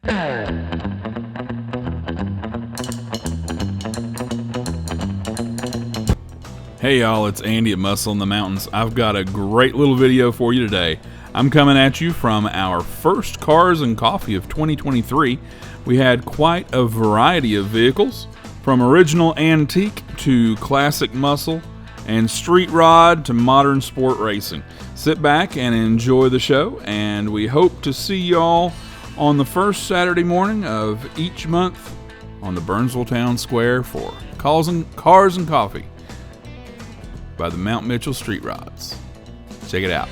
Hey y'all, it's Andy at Muscle in the Mountains. I've got a great little video for you today. I'm coming at you from our first Cars and Coffee of 2023. We had quite a variety of vehicles, from original antique to classic muscle, and street rod to modern sport racing. Sit back and enjoy the show, and we hope to see y'all on the first Saturday morning of each month on the Burnsville Town Square for Cars and Coffee by the Mount Mitchell Street Rods. Check it out.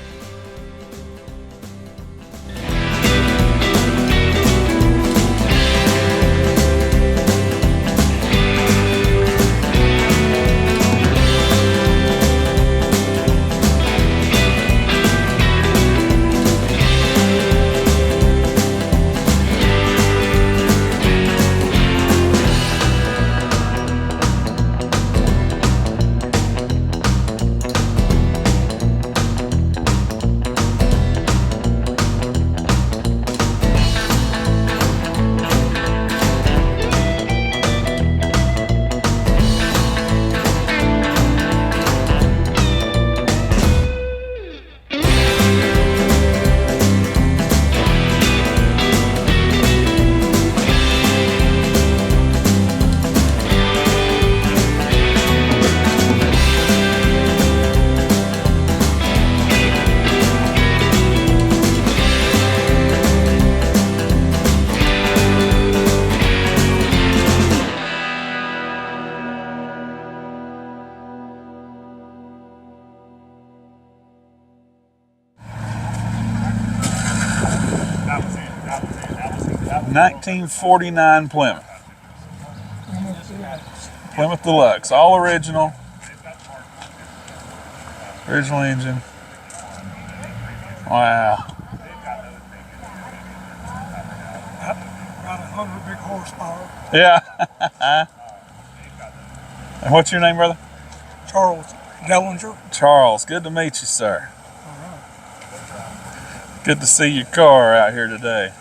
$1949 Plymouth Deluxe, all original engine. Wow. About 100 big horsepower. Yeah. And what's your name, brother? Charles Dellinger. Charles, good to meet you, sir. Good to see your car out here today.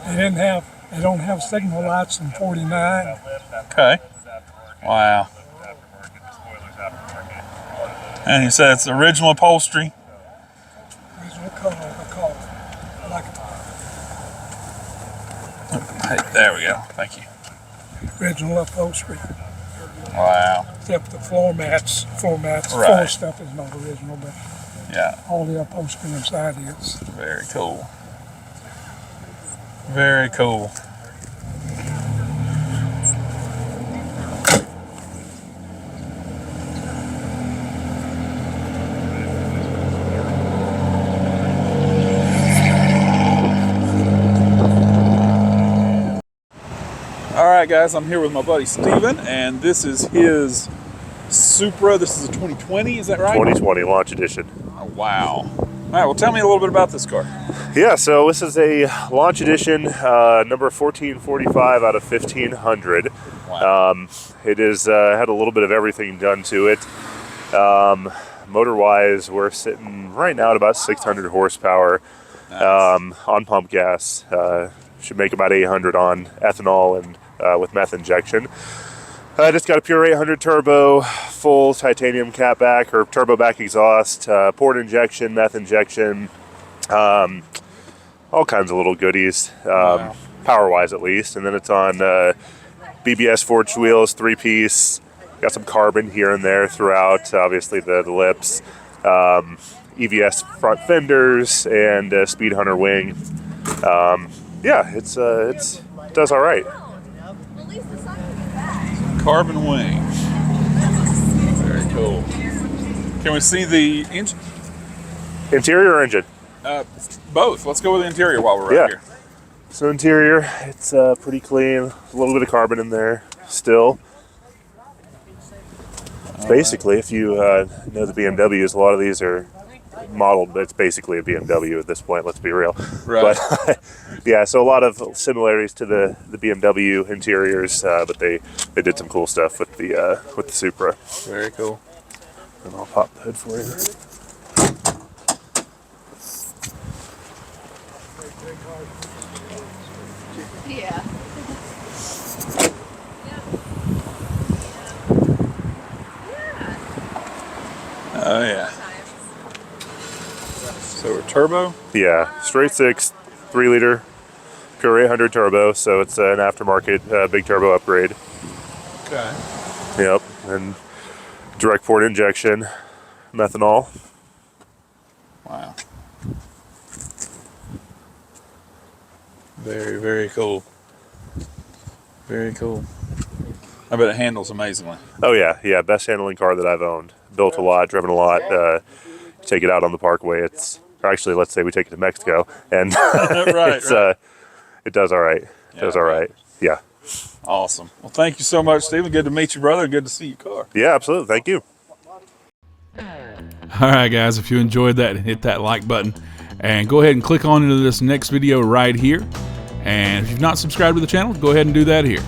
They don't have signal lights in 49. Okay. Wow. And he said it's original upholstery. Original color, I like it. Hey, there we go. Thank you. Original upholstery. Wow. Except the floor mats, Right. floor stuff is not original, but Yeah. all the upholstery inside is. Very cool. Very cool. All right, guys, I'm here with my buddy Steven, and this is his Supra. This is a 2020, is that right? 2020 launch edition. Oh, wow. All right, well, tell me a little bit about this car. Yeah, so this is a launch edition, number 1445 out of 1500. Wow. It is had a little bit of everything done to it. Motor-wise, we're sitting right now at about 600 horsepower. Nice. On pump gas. Should make about 800 on ethanol and with meth injection. Just got a pure 800 turbo, full titanium catback or turbo back exhaust, port injection, meth injection, all kinds of little goodies, Wow. power-wise at least. And then it's on BBS forged wheels, 3-piece. Got some carbon here and there throughout, obviously the lips, EVS front fenders, and Speed Hunter wing. Yeah, it does all right. Carbon wing. Very cool. Can we see the engine? Interior or engine? Both. Let's go with the interior while we're Yeah. right here. So interior, it's pretty clean. A little bit of carbon in there still. Basically, if you know the BMWs, a lot of these are modeled, but it's basically a BMW at this point, let's be real. Right. But yeah, so a lot of similarities to the BMW interiors, but they did some cool stuff with the Supra. Very cool. And I'll pop the hood for you. Yeah. Oh yeah. So we're turbo. Yeah, straight six, 3-liter, Pure 800 turbo. So it's an aftermarket big turbo upgrade. Okay. Yep, and direct port injection, methanol. Wow. Very, very cool. Very cool. I bet it handles amazingly. Oh yeah, best handling car that I've owned. Built a lot, driven a lot. Take it out on the parkway. It's actually, let's say we take it to Mexico, and Right, it does all right. It does all right. Yeah. Awesome. Well, thank you so much, Stephen. Good to meet you, brother. Good to see your car. Yeah, absolutely. Thank you. All right, guys, if you enjoyed that, hit that like button and go ahead and click on into this next video right here. And if you've not subscribed to the channel, go ahead and do that here.